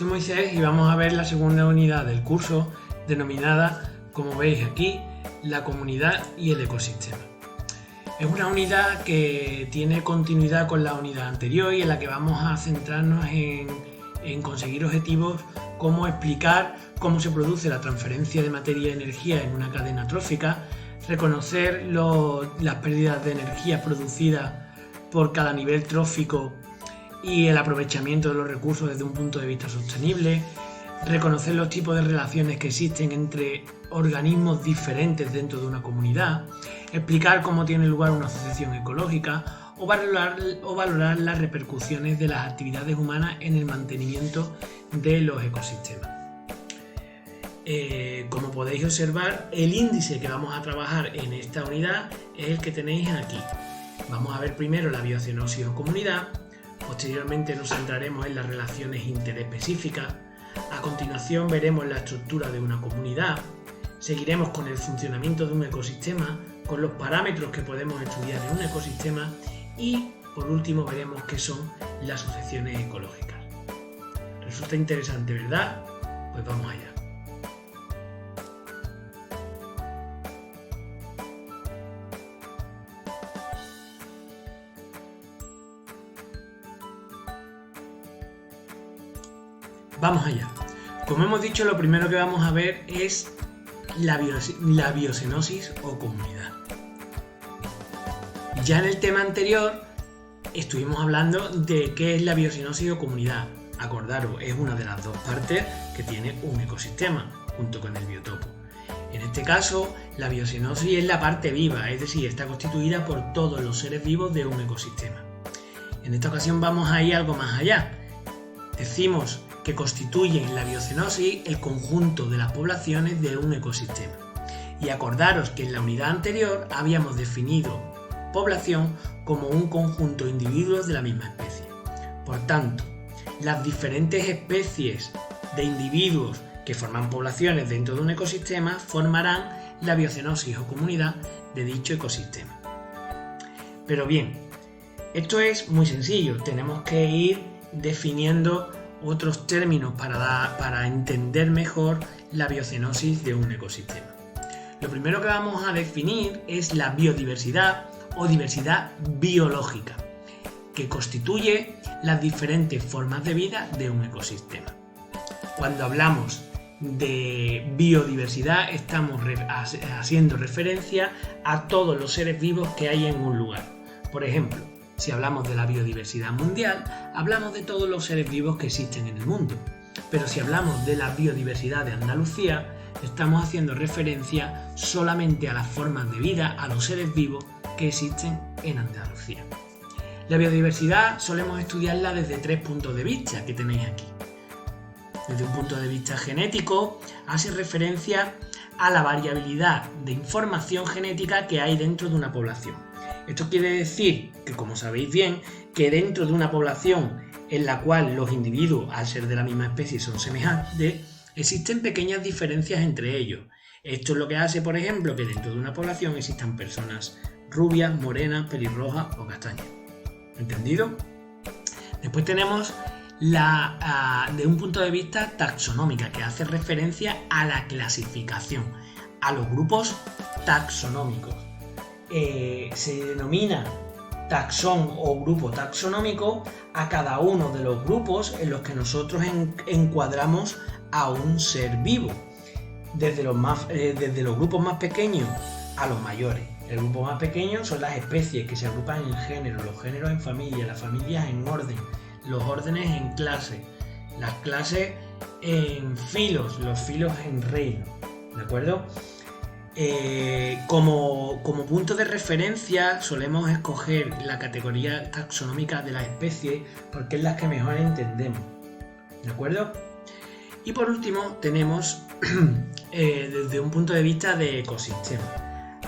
soy Moisés y vamos a ver la segunda unidad del curso denominada, como veis aquí, la comunidad y el ecosistema. Es una unidad que tiene continuidad con la unidad anterior y en la que vamos a centrarnos en conseguir objetivos como explicar cómo se produce la transferencia de materia y energía en una cadena trófica, reconocer las pérdidas de energía producidas por cada nivel trófico y el aprovechamiento de los recursos desde un punto de vista sostenible, reconocer los tipos de relaciones que existen entre organismos diferentes dentro de una comunidad, explicar cómo tiene lugar una asociación ecológica o valorar las repercusiones de las actividades humanas en el mantenimiento de los ecosistemas. Como podéis observar, el índice que vamos a trabajar en esta unidad es el que tenéis aquí. Vamos a ver primero la biocenosis o comunidad, posteriormente nos centraremos en las relaciones interespecíficas, a continuación veremos la estructura de una comunidad, seguiremos con el funcionamiento de un ecosistema, con los parámetros que podemos estudiar en un ecosistema y por último veremos qué son las asociaciones ecológicas. ¿Resulta interesante, verdad? Pues vamos allá. Vamos allá. Como hemos dicho, lo primero que vamos a ver es la biocenosis o comunidad. Ya en el tema anterior estuvimos hablando de qué es la biocenosis o comunidad. Acordaros, es una de las dos partes que tiene un ecosistema, junto con el biotopo. En este caso, la biocenosis es la parte viva, es decir, está constituida por todos los seres vivos de un ecosistema. En esta ocasión vamos a ir algo más allá. Decimos que constituyen la biocenosis el conjunto de las poblaciones de un ecosistema. Y acordaros que en la unidad anterior habíamos definido población como un conjunto de individuos de la misma especie. Por tanto, las diferentes especies de individuos que forman poblaciones dentro de un ecosistema formarán la biocenosis o comunidad de dicho ecosistema. Pero bien, esto es muy sencillo, tenemos que ir definiendo otros términos para entender mejor la biocenosis de un ecosistema. Lo primero que vamos a definir es la biodiversidad o diversidad biológica, que constituye las diferentes formas de vida de un ecosistema. Cuando hablamos de biodiversidad estamos haciendo referencia a todos los seres vivos que hay en un lugar. Por ejemplo, si hablamos de la biodiversidad mundial, hablamos de todos los seres vivos que existen en el mundo. Pero si hablamos de la biodiversidad de Andalucía, estamos haciendo referencia solamente a las formas de vida, a los seres vivos que existen en Andalucía. La biodiversidad solemos estudiarla desde tres puntos de vista que tenéis aquí. Desde un punto de vista genético, hace referencia a la variabilidad de información genética que hay dentro de una población. Esto quiere decir que, como sabéis bien, que dentro de una población en la cual los individuos, al ser de la misma especie, son semejantes, existen pequeñas diferencias entre ellos. Esto es lo que hace, por ejemplo, que dentro de una población existan personas rubias, morenas, pelirrojas o castañas. ¿Entendido? Después tenemos de un punto de vista taxonómica, que hace referencia a la clasificación, a los grupos taxonómicos. Se denomina taxón o grupo taxonómico a cada uno de los grupos en los que nosotros encuadramos a un ser vivo, desde los grupos más pequeños a los mayores. El grupo más pequeño son las especies que se agrupan en género, los géneros en familia, las familias en orden, los órdenes en clase, las clases en filos, los filos en reino, ¿de acuerdo? Como punto de referencia solemos escoger la categoría taxonómica de la especie porque es la que mejor entendemos, ¿de acuerdo? Y por último tenemos desde un punto de vista de ecosistema.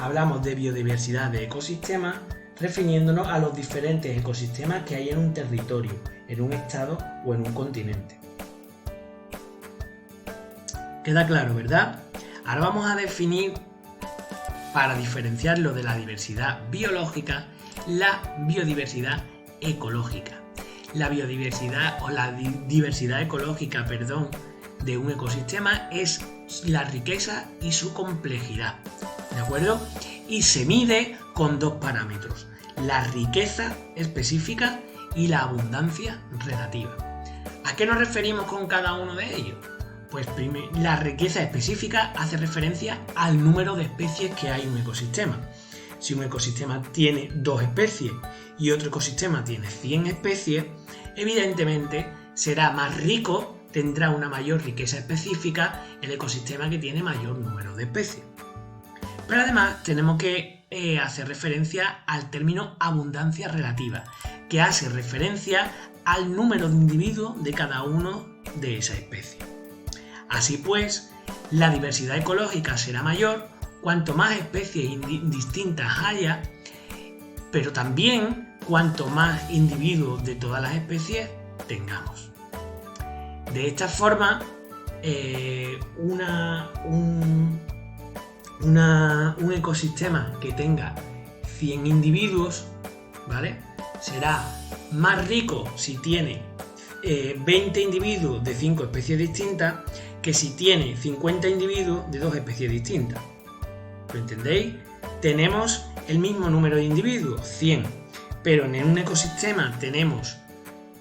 Hablamos de biodiversidad de ecosistemas refiriéndonos a los diferentes ecosistemas que hay en un territorio, en un estado o en un continente. ¿Queda claro, verdad? Ahora vamos a definir, para diferenciarlo de la diversidad biológica, la biodiversidad ecológica. la biodiversidad o la diversidad ecológica, de un ecosistema es la riqueza y su complejidad, ¿de acuerdo? Y se mide con dos parámetros, la riqueza específica y la abundancia relativa. ¿A qué nos referimos con cada uno de ellos? Pues la riqueza específica hace referencia al número de especies que hay en un ecosistema. Si un ecosistema tiene 2 especies y otro ecosistema tiene 100 especies, evidentemente será más rico, tendrá una mayor riqueza específica el ecosistema que tiene mayor número de especies. Pero además tenemos que hacer referencia al término abundancia relativa, que hace referencia al número de individuos de cada uno de esa especie. Así pues, la diversidad ecológica será mayor cuanto más especies distintas haya, pero también cuanto más individuos de todas las especies tengamos. De esta forma, un ecosistema que tenga 100 individuos, ¿vale?, será más rico si tiene 20 individuos de 5 especies distintas que si tiene 50 individuos de 2 especies distintas. ¿Lo entendéis? Tenemos el mismo número de individuos, 100, pero en un ecosistema tenemos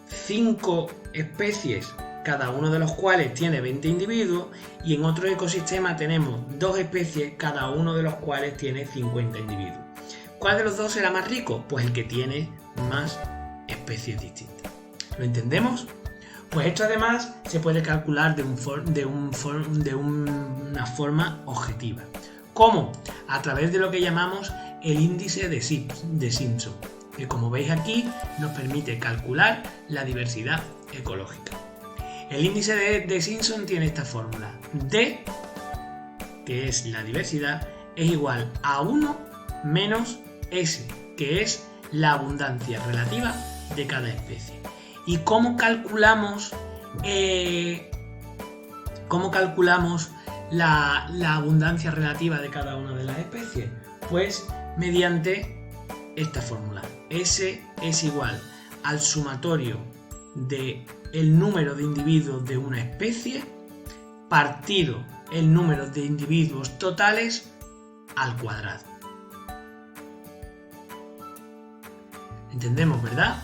5 especies, cada uno de los cuales tiene 20 individuos, y en otro ecosistema tenemos 2 especies, cada uno de los cuales tiene 50 individuos. ¿Cuál de los dos será más rico? Pues el que tiene más especies distintas. ¿Lo entendemos? Pues esto además se puede calcular de una forma objetiva. ¿Cómo? A través de lo que llamamos el índice de Simpson, que como veis aquí nos permite calcular la diversidad ecológica. El índice de Simpson tiene esta fórmula: D, que es la diversidad, es igual a 1 menos S, que es la abundancia relativa de cada especie. ¿Y cómo calculamos la abundancia relativa de cada una de las especies? Pues mediante esta fórmula. S es igual al sumatorio de el número de individuos de una especie partido el número de individuos totales al cuadrado. ¿Entendemos, verdad?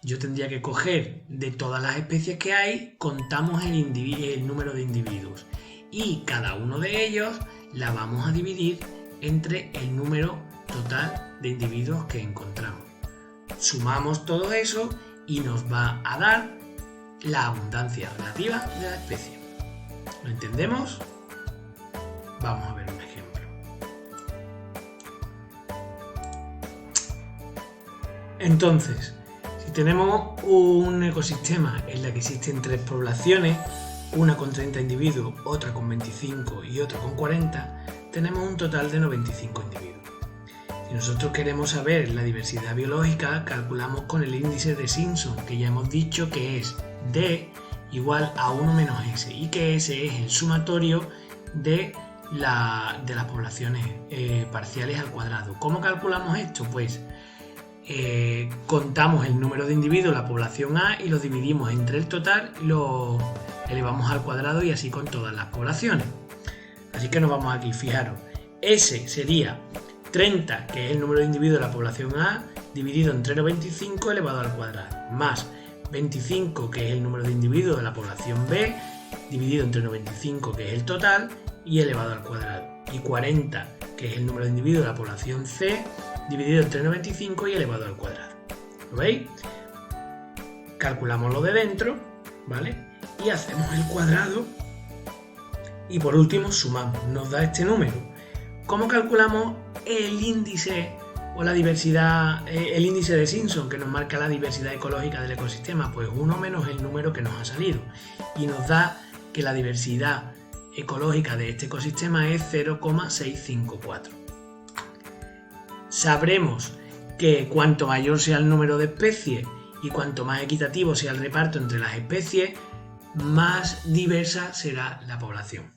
Yo tendría que coger de todas las especies que hay, contamos el número de individuos y cada uno de ellos la vamos a dividir entre el número total de individuos que encontramos. Sumamos todo eso y nos va a dar la abundancia relativa de la especie. ¿Lo entendemos? Vamos a ver un ejemplo. Entonces, si tenemos un ecosistema en el que existen 3 poblaciones, una con 30 individuos, otra con 25 y otra con 40, tenemos un total de 95 individuos. Si nosotros queremos saber la diversidad biológica, calculamos con el índice de Simpson, que ya hemos dicho que es D igual a 1 menos S, y que S es el sumatorio de las poblaciones parciales al cuadrado. ¿Cómo calculamos esto? Pues contamos el número de individuos de la población A y lo dividimos entre el total y lo elevamos al cuadrado, y así con todas las poblaciones. Así que nos vamos aquí, fijaros, S sería 30, que es el número de individuos de la población A, dividido entre 25 elevado al cuadrado, más 25, que es el número de individuos de la población B, dividido entre 95, que es el total, y elevado al cuadrado, y 40, que es el número de individuos de la población C, dividido entre 95 y elevado al cuadrado. ¿Lo veis? Calculamos lo de dentro, ¿vale? Y hacemos el cuadrado y por último sumamos, nos da este número. ¿Cómo calculamos el índice o la diversidad, el índice de Simpson, que nos marca la diversidad ecológica del ecosistema? Pues 1 menos el número que nos ha salido, y nos da que la diversidad ecológica de este ecosistema es 0,654. Sabremos que cuanto mayor sea el número de especies y cuanto más equitativo sea el reparto entre las especies, más diversa será la población.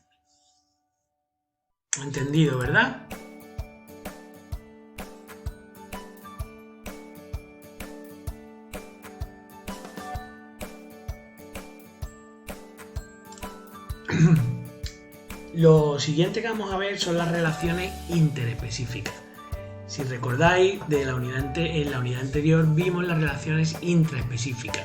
¿Entendido, verdad? Lo siguiente que vamos a ver son las relaciones interespecíficas. Si recordáis, en la unidad anterior vimos las relaciones intraespecíficas,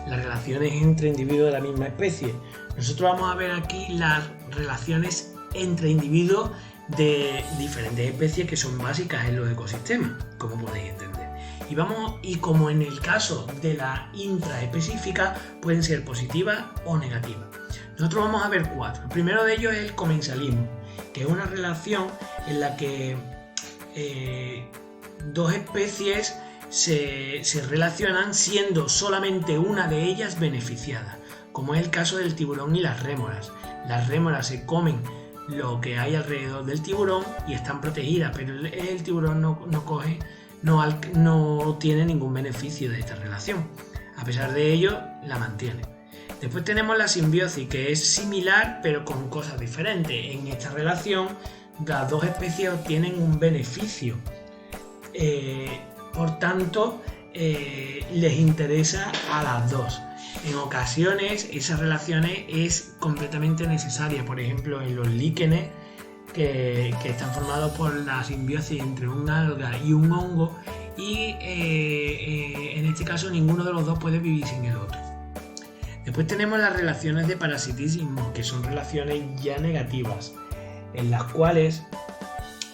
las relaciones entre individuos de la misma especie. Nosotros vamos a ver aquí las relaciones entre individuos de diferentes especies que son básicas en los ecosistemas, como podéis entender. Y como en el caso de la intraespecífica, pueden ser positivas o negativas. Nosotros vamos a ver 4. El primero de ellos es el comensalismo, que es una relación en la que dos especies se relacionan siendo solamente una de ellas beneficiada, como es el caso del tiburón y las rémoras. Las rémoras se comen lo que hay alrededor del tiburón y están protegidas, pero el tiburón no tiene ningún beneficio de esta relación. A pesar de ello, la mantiene. Después tenemos la simbiosis, que es similar pero con cosas diferentes. En esta relación, las dos especies obtienen un beneficio. Por tanto, les interesa a las dos. En ocasiones, esas relaciones es completamente necesaria. Por ejemplo, en los líquenes, que están formados por la simbiosis entre un alga y un hongo, y en este caso ninguno de los dos puede vivir sin el otro. Después tenemos las relaciones de parasitismo, que son relaciones ya negativas, en las cuales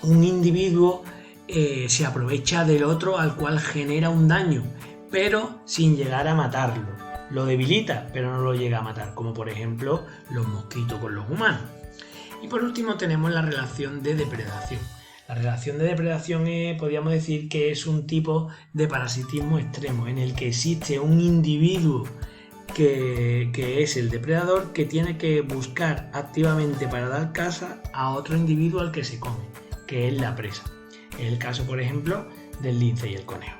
un individuo se aprovecha del otro al cual genera un daño, pero sin llegar a matarlo. Lo debilita, pero no lo llega a matar, como por ejemplo los mosquitos con los humanos. Y por último tenemos la relación de depredación. La relación de depredación podríamos decir que es un tipo de parasitismo extremo, en el que existe un individuo que es el depredador, que tiene que buscar activamente para dar caza a otro individuo al que se come, que es la presa. Es el caso, por ejemplo, del lince y el conejo.